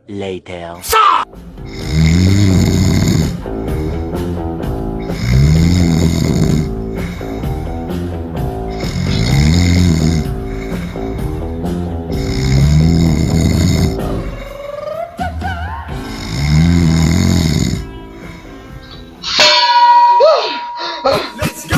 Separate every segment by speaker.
Speaker 1: Later.
Speaker 2: Let's go.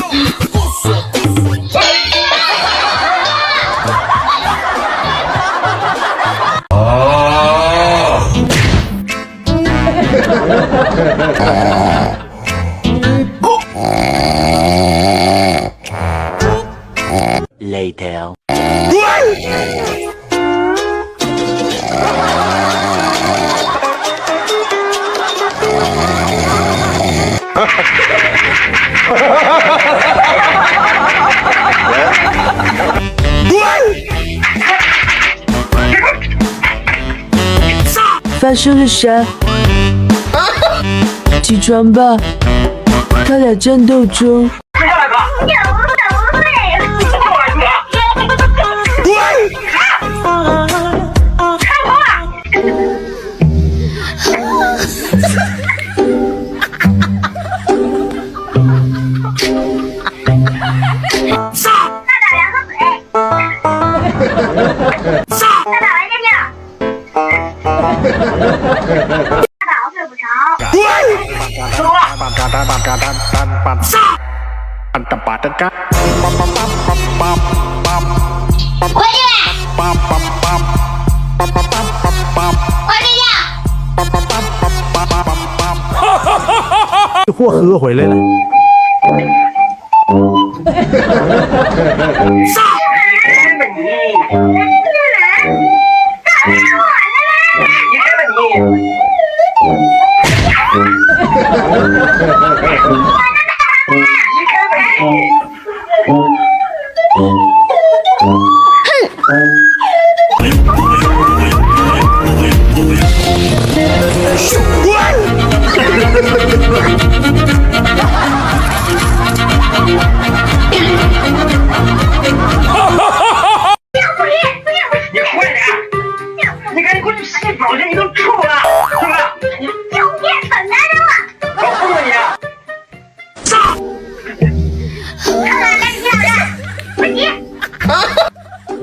Speaker 1: Later.
Speaker 3: 发生了啥？起床吧，他俩战斗中。
Speaker 4: 接下来吧。
Speaker 5: 货喝回来了。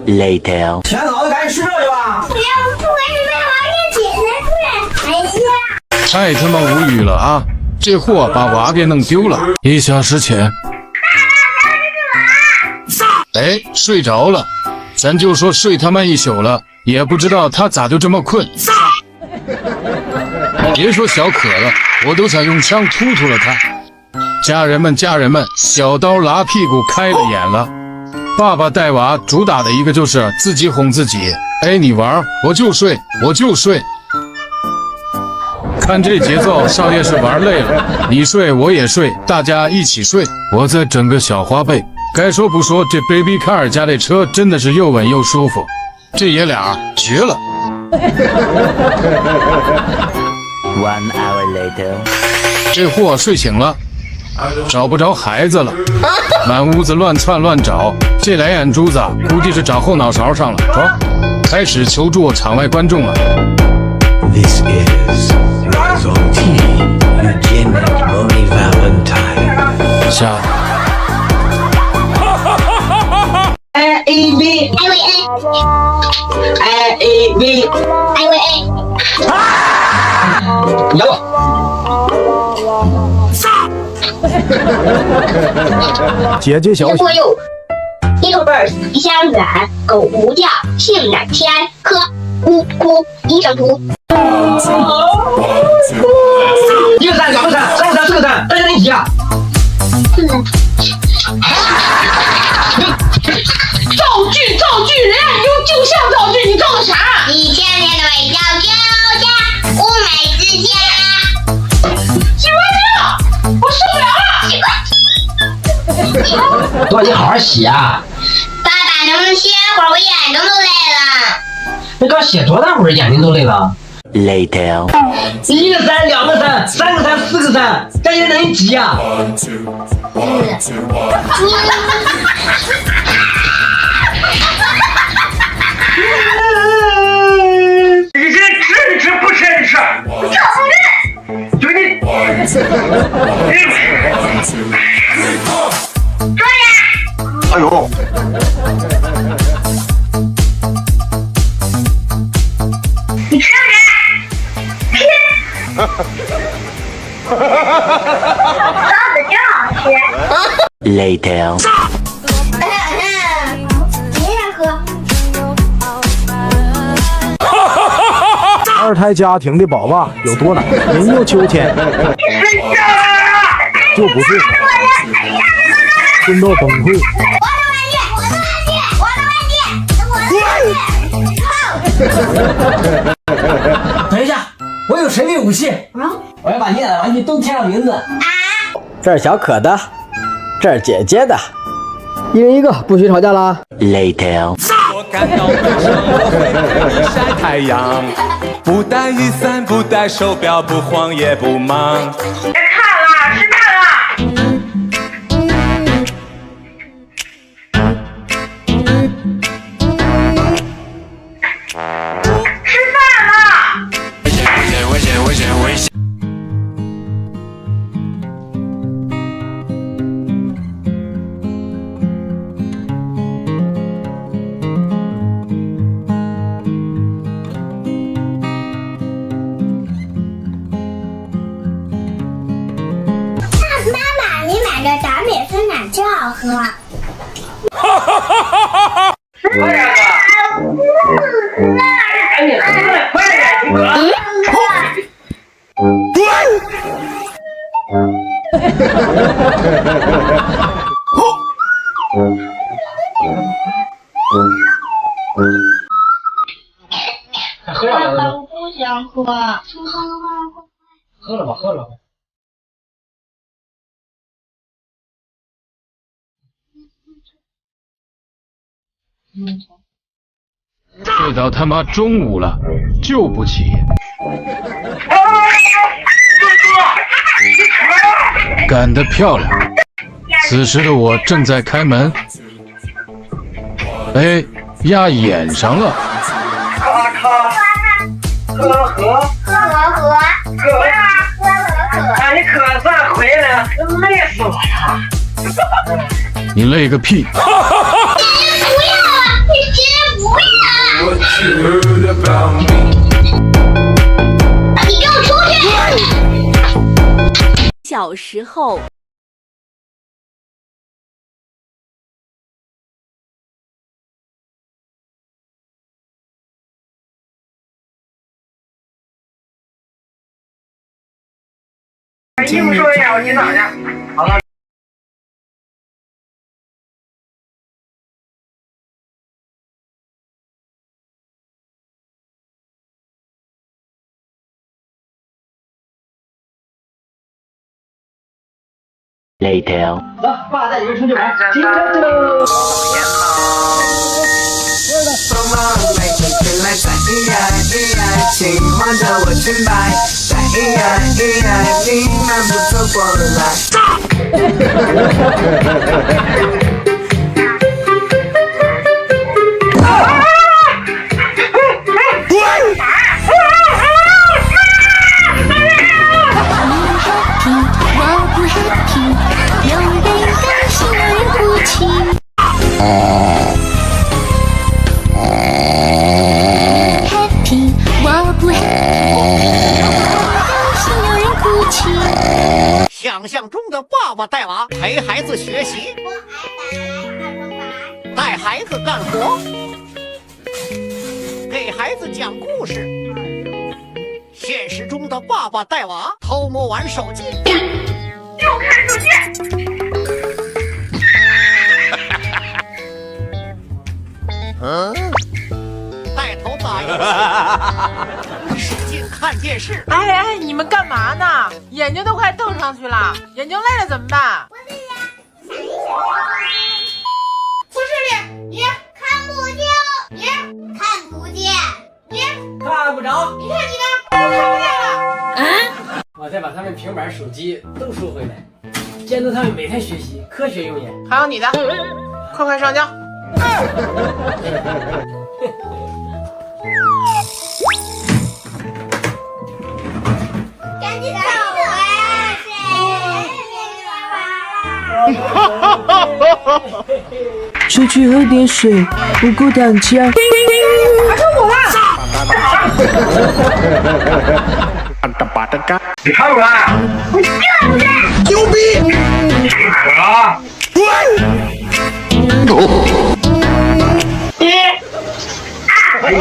Speaker 1: Later.
Speaker 6: 钱老子赶紧睡觉去吧！
Speaker 7: 不要，不管你们好点姐才对。哎呀，
Speaker 8: 太他妈无语了啊！这货把娃给弄丢了。1小时前，哎，睡着了，咱就说睡他妈一宿了，也不知道他咋就这么困。别说小可了，我都想用枪突了他。家人们，家人们，小刀拉屁股开了眼了。爸爸带娃主打的一个就是自己哄自己，哎，你玩我就睡，我就睡。看这节奏，少爷是玩累了，你睡我也睡，大家一起睡。我再整个小花呗。该说不说，这 Baby Car 家这车真的是又稳又舒服，这爷俩绝了。
Speaker 1: 1 hour later.
Speaker 8: 这货睡醒了，找不着孩子了，满屋子乱窜乱找，这俩眼珠子估计是长后脑勺上了，开始求助场外观众了。
Speaker 9: This is Rise on T, Eugene Moni Valentine.
Speaker 8: 下
Speaker 6: I A B
Speaker 7: I V A
Speaker 6: I A B
Speaker 7: I V A。
Speaker 6: 你咬我！
Speaker 5: 姐姐小小
Speaker 7: 人多有，little birds 离乡远，狗无叫，性乃天，科呜哭，一声哭。
Speaker 6: 一个赞，两个赞，三个赞，四个赞，大家一起啊！
Speaker 4: 造句，造句，人家有就像造句，你造的啥
Speaker 7: 1000年的味道就像乌梅之家。
Speaker 4: 喜欢你了，我受不了了。
Speaker 6: 多，你好好写啊！
Speaker 7: 爸爸能不能歇会儿？我眼睛都累了。
Speaker 6: 你刚写多大会儿，眼睛都累了？
Speaker 1: Later.
Speaker 6: 1个3，2个3，3个3，4个3，这也能几呀？你这吃不吃？就你，哎呦！
Speaker 7: 你吃不吃？包子真好吃。
Speaker 1: Later.
Speaker 7: 别让喝。
Speaker 5: 二胎家庭的宝宝有多难？人又秋千，就不是，真到崩溃。
Speaker 6: 等一下，我有神秘武器我要把你俩的玩具都贴上名字。
Speaker 2: 这是小可的，这是姐姐的，一人一个，不许吵架啦。
Speaker 1: Later.
Speaker 10: 我感到悲伤，我会陪你晒太阳，不带雨伞，不带手表，不慌也不忙。
Speaker 7: 别看了，吃饭了。吃饭了。妈妈，你买的达美酸奶真好喝。
Speaker 6: 快点喝！赶紧喝，快点喝！喝了吧？
Speaker 7: 我不想喝。
Speaker 6: 喝了吧，喝了吧。
Speaker 8: 睡到他妈中午了，就不起。干得漂亮！此时的我正在开门，哎，压眼上了。
Speaker 6: 啊，你可算回来了，累死我了！
Speaker 8: 你累个屁！
Speaker 7: 不要啊！你先不要！你给我出去！
Speaker 3: 小时候。
Speaker 6: 衣服收一下，我洗澡去。好了。
Speaker 1: Later.
Speaker 6: 走，爸带你们出去玩，骑车去喽！
Speaker 10: 请唤着我裙摆，你漫步走过
Speaker 11: 想象中的爸爸带娃陪孩子学习，带孩子干活，给孩子讲故事。现实中的爸爸带娃偷摸玩手机，
Speaker 7: 又看手机。
Speaker 11: 带头打游戏，使劲看电视。
Speaker 12: 哎，你们干嘛呢？眼睛都快瞪上去了，眼睛累了怎么办？
Speaker 7: 不是你看不见，你看不见，你
Speaker 6: 看不着，
Speaker 7: 你看你呢？
Speaker 6: 我再把他们平板、手机都收回来，监督他们每天学习，科学用眼。
Speaker 12: 还有你的，快快上交。
Speaker 7: 赶紧走
Speaker 3: 出去喝点水，不顾躺枪。
Speaker 11: 你看看，牛逼！哎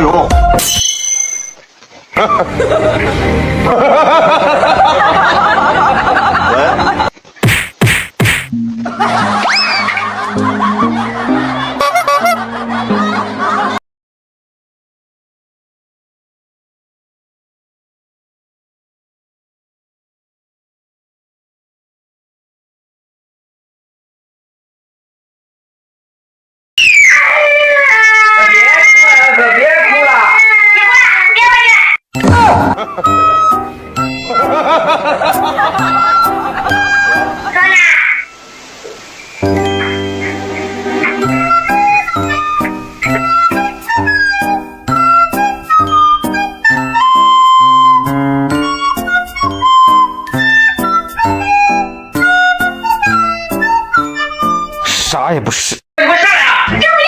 Speaker 11: 呦！
Speaker 5: 啥也不是。
Speaker 11: 你快上来啊！
Speaker 7: 这不是。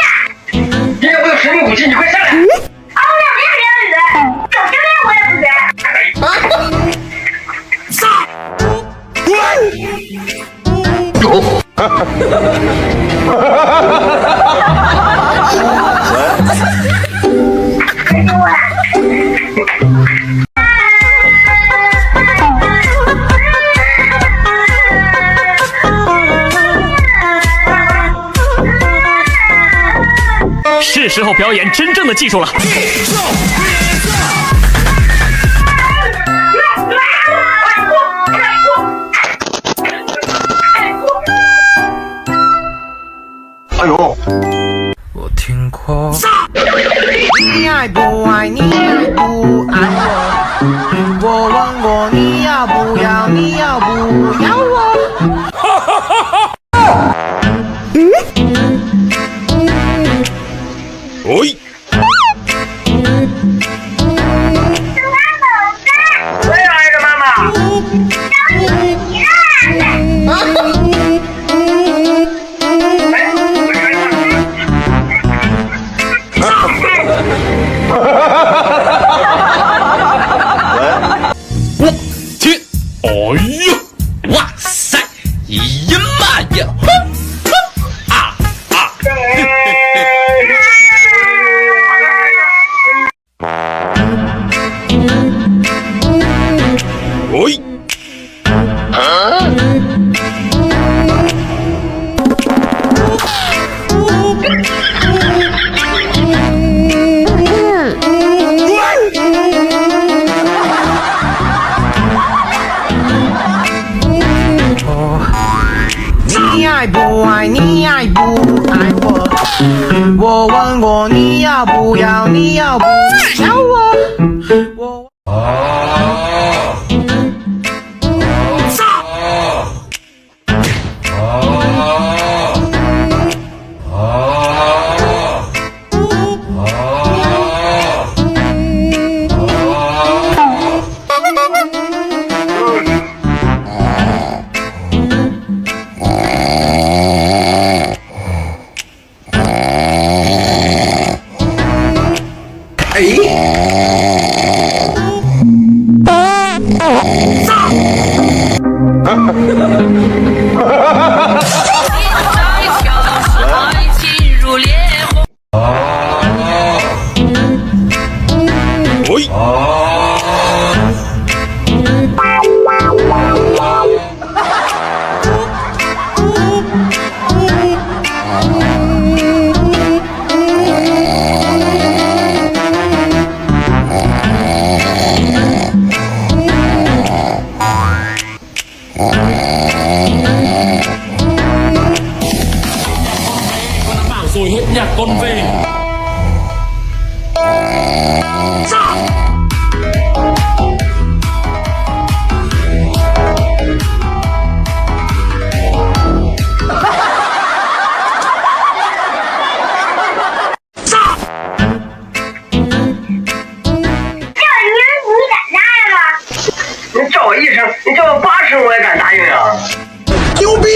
Speaker 11: 今天我有神秘武器，你快上来！
Speaker 7: 啊，我俩别人走这边我也不学。
Speaker 13: 是时候表演真正的技术了。
Speaker 11: 哎呦！
Speaker 10: 我听过。
Speaker 6: 你爱不爱你爱不爱我？我问过你要不要，你要不要我？
Speaker 10: 喂。
Speaker 11: 回来了，妈妈。
Speaker 10: 我天！哎呦！哇塞！呀妈呀！啊啊！喂！
Speaker 6: 你爱不爱你爱不爱我？我问过你要不要，你要不要我？
Speaker 13: rồi hết nhạc con về.
Speaker 11: 你叫我一声，你叫我8声，我也敢答应呀！牛逼！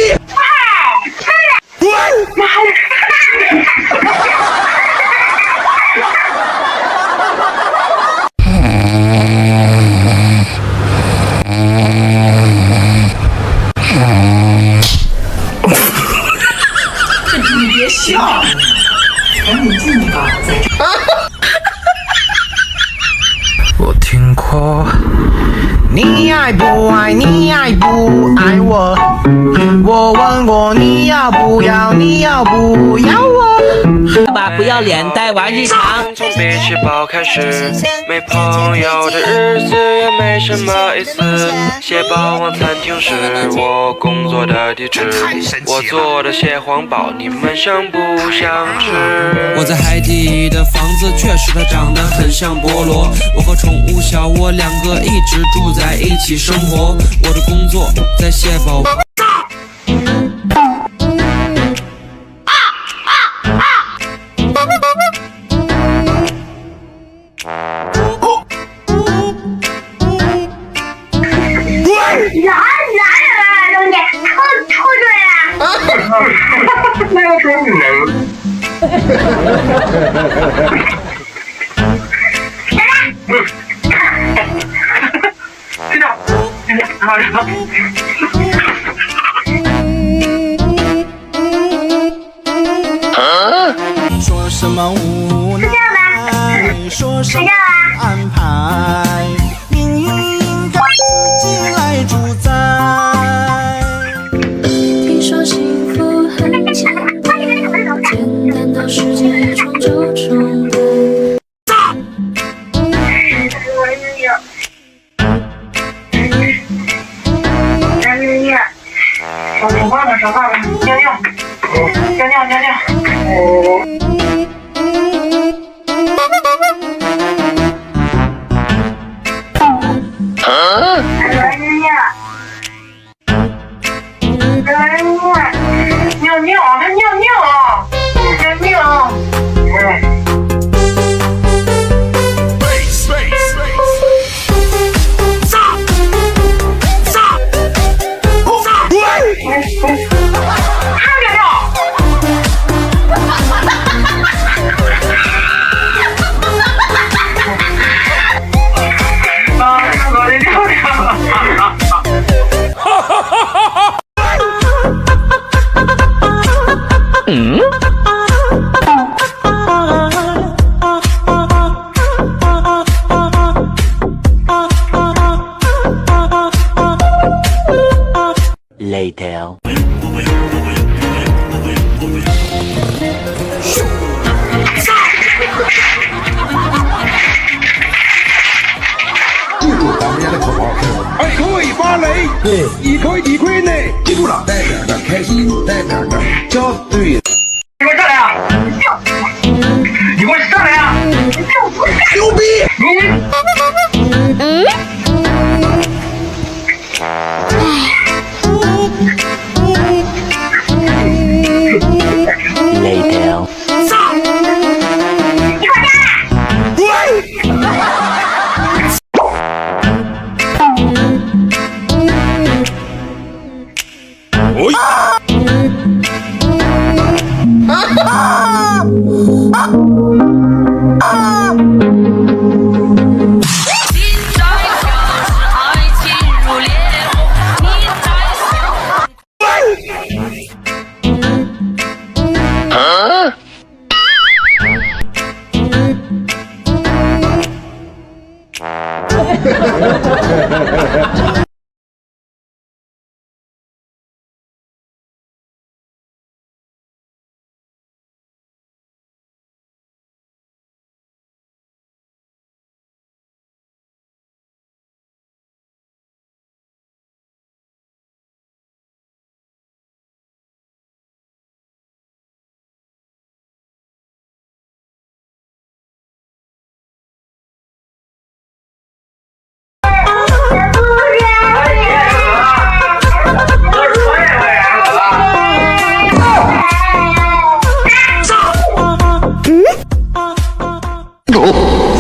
Speaker 11: 滚！妈的！
Speaker 3: 你别笑，赶紧进吧，在这。
Speaker 6: 我听过，你爱不爱？你爱不爱我？我问过你要不要？你要不要我？
Speaker 3: 爸爸不要脸，带娃日常。
Speaker 14: 从比起包开始，没朋友的日子也没什么意思。蟹堡王餐厅是我工作的地址，我做的蟹黄堡，你们想不想吃？我在海底的房子确实它长得很像菠萝。我和宠物小窝两个一直住在一起生活。我的工作在蟹堡。
Speaker 11: 那要说你能。睡觉，
Speaker 6: 说什么无奈，说什么安排，命运应该自己来主宰。
Speaker 15: 听说幸福很简单到世界一闯就冲开。
Speaker 11: 说话了，说话了，尿尿，尿尿，尿尿。尿尿，他尿尿，尿尿。
Speaker 1: Later.
Speaker 16: 记住咱们家的口号是2颗尾巴雷，对，1颗1块内，记住了，带点的开心，带点的叫对。
Speaker 11: 你给我上来啊！你给我上来啊！牛逼！Later.
Speaker 6: 啊！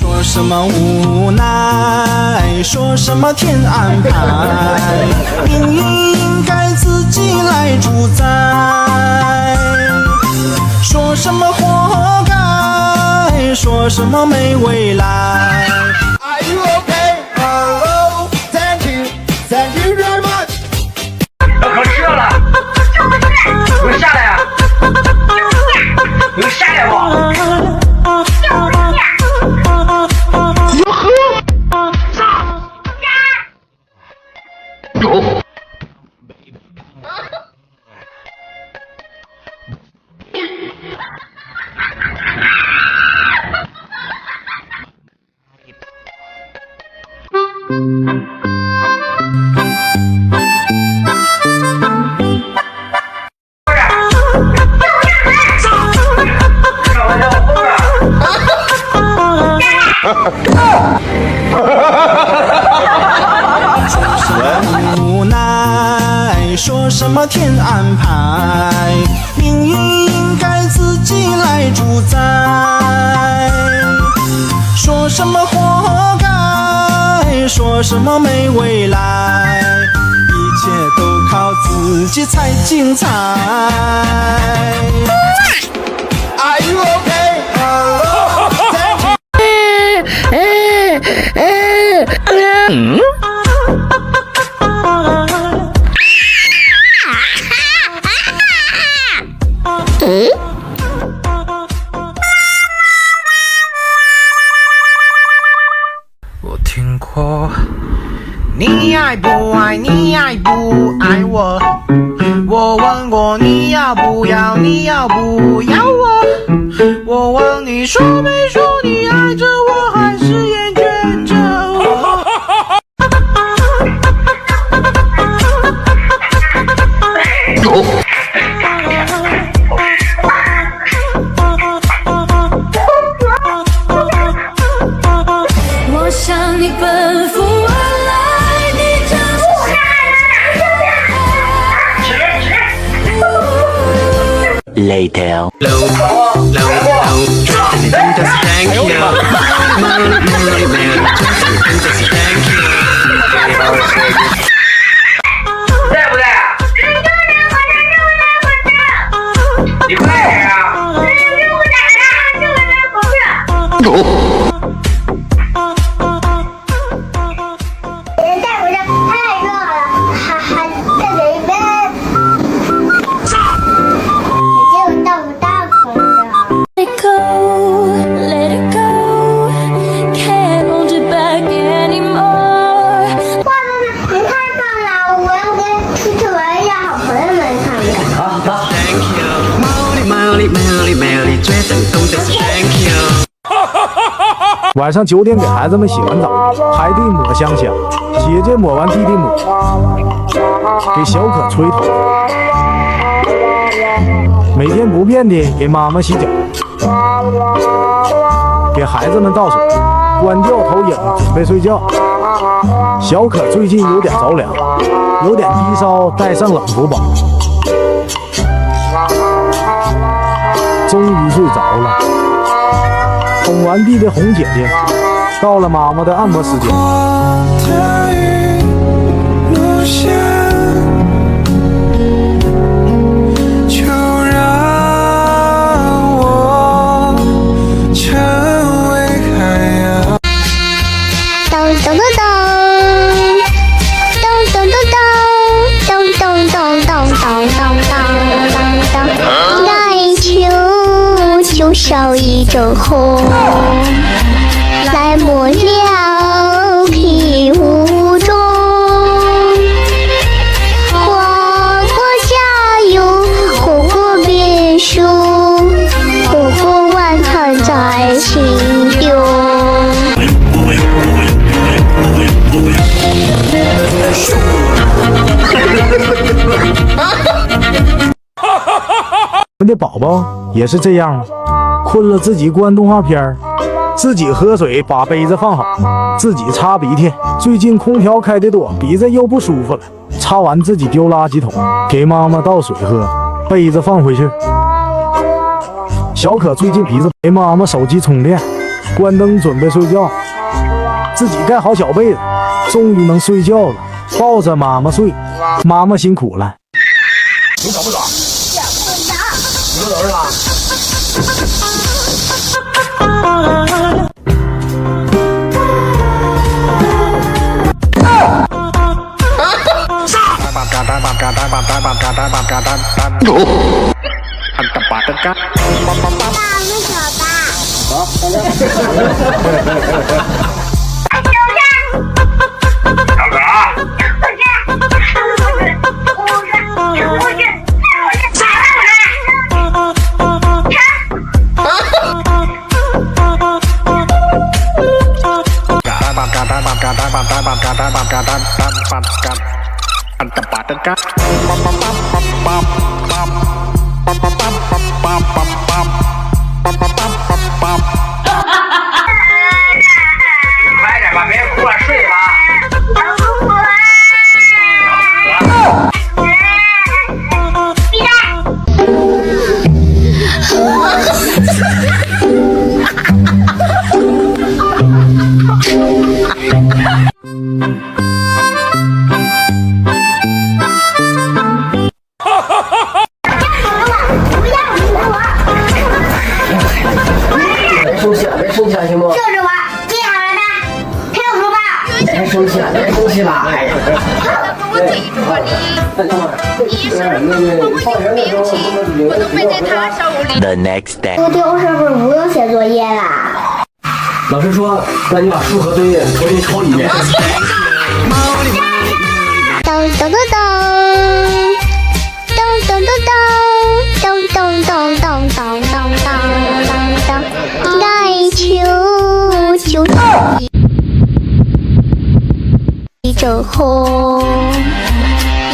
Speaker 6: 说什么无奈，说什么天安排，命运应该自己来主宰。说什么活该，说什么没未来。Are you okay? Hello, thank you, thank you very much.
Speaker 11: 要考试了，你们下来呀！你们下来吧。
Speaker 6: 无奈，说什么天安排，命运应该自己来主宰。说什么活该，说什么没未来，一切都靠自己才精彩。Are you okay? Hello, thank you. 我听过，你爱不爱，你爱不爱我？我问过你要不要，你要不要我？我问你说没说你爱着我，还是厌倦着我？
Speaker 15: 我向你奔赴而来，你将是
Speaker 1: Later.
Speaker 14: Thank you.
Speaker 11: 在不在？你快点啊！
Speaker 5: 晚上9点给孩子们洗完澡，排队抹香香，姐姐抹完弟弟抹，给小可吹头。每天不变的给妈妈洗脚，给孩子们倒水，关掉投影准备睡觉。小可最近有点着凉，有点低烧，带上冷敷包。终于睡着了。哄完地的红姐姐，到了妈妈的按摩时间。
Speaker 6: 就让我成为海洋。
Speaker 7: 咚咚咚咚，咚咚咚咚，咚咚咚咚咚咚咚咚。来秋就少一阵红，来末了皮
Speaker 5: 的宝宝也是这样，困了自己关动画片，自己喝水把杯子放好，自己擦鼻涕。最近空调开得多，鼻子又不舒服了，擦完自己丢垃圾桶，给妈妈倒水喝，杯子放回去。小可最近鼻子给妈妈手机充电，关灯准备睡觉，自己盖好小被子，终于能睡觉了，抱着妈妈睡，妈妈辛苦了。
Speaker 16: 你走不走？你不走是吧？
Speaker 11: 快点吧，别哭了，睡吧。
Speaker 2: 生气了，行不？
Speaker 7: 就是我，接好了的，陪我说吧。
Speaker 2: 别生气了，别生气了。哎呀，
Speaker 12: 我记住了你，你是我为你病情，我都背在他手里。
Speaker 1: The next day.
Speaker 7: 丢丢是不是不用写作业啦？
Speaker 2: 老师说让你把数和作业重新抄一遍。
Speaker 7: 咚咚咚咚，咚咚咚咚，咚咚咚咚咚咚咚咚，来求求一阵红，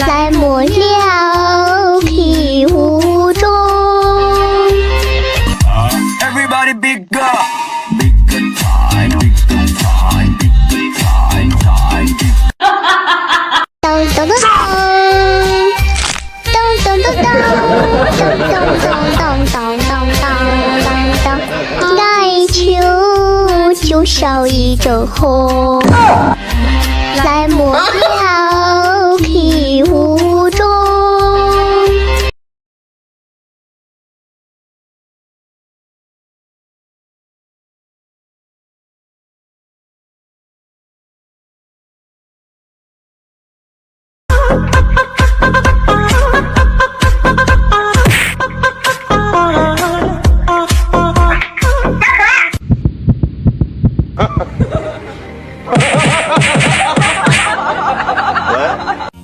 Speaker 7: 来抹了皮雾中。
Speaker 6: Everybody big up, big good time, big good time, big good time, time.
Speaker 7: 咚咚咚咚，咚咚咚咚，咚咚咚咚咚咚咚咚，来求求少一阵红，来抹了皮雾中。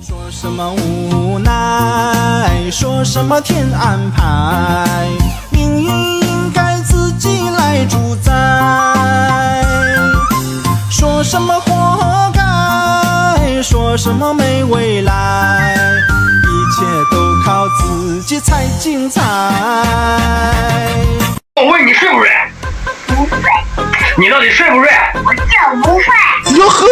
Speaker 6: 说什么无奈，说什么天安排，命运应该自己来主宰。说什么活该，说什么没未来，一切都靠自己才精彩。
Speaker 11: 我问你睡不睡？
Speaker 7: 不睡。
Speaker 11: 你到底睡不睡？
Speaker 7: 我就不睡。
Speaker 11: 哟呵！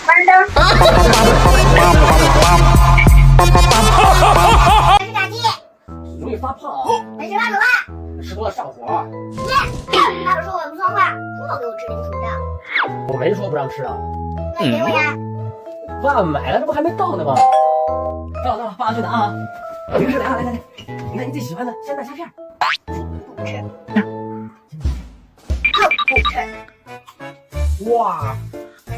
Speaker 7: 关灯。
Speaker 2: 容易发胖啊！
Speaker 7: 没吃饭走吧。
Speaker 2: 吃多了上火。
Speaker 7: 大叔说我不算话，说我给我吃零食的。
Speaker 2: 我没说不让吃啊。
Speaker 7: 那你给我呀？
Speaker 2: 饭买了，这不还没到呢吗？到了，放下去的啊！零食来了，来来来，你看你最喜欢的鲜奶虾片。
Speaker 7: 不吃。
Speaker 12: 不吃。哇，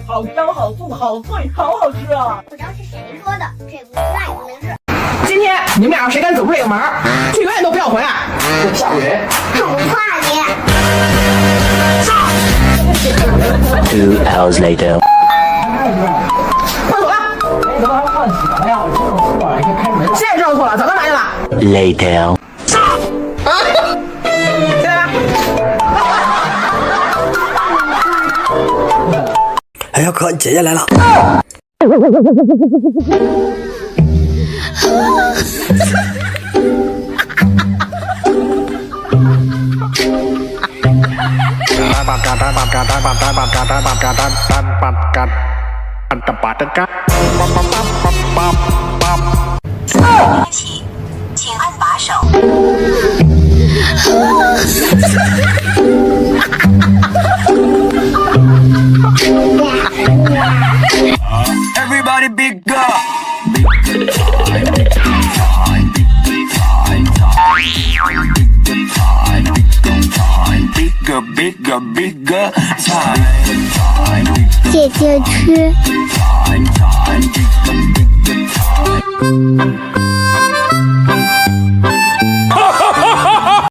Speaker 12: 好香好酥好脆，好好吃啊！
Speaker 7: 不知道是谁说的，这不是那也不能吃。
Speaker 12: 今天你们俩谁敢走出这个门，就永远都不要回来。
Speaker 2: 下雨。
Speaker 7: 好怕你。
Speaker 1: 2 hours later.
Speaker 12: 换锁了。
Speaker 2: 你怎么还换锁呀？这种错，你先开门。
Speaker 12: 现在知道错了，早干嘛去了？
Speaker 1: Later.
Speaker 2: 哎呀哥，姐姐来了。
Speaker 3: 对不起，请按把手。
Speaker 6: Everybody big up. Bigger, bigger, bigger time.
Speaker 7: 姐姐吃。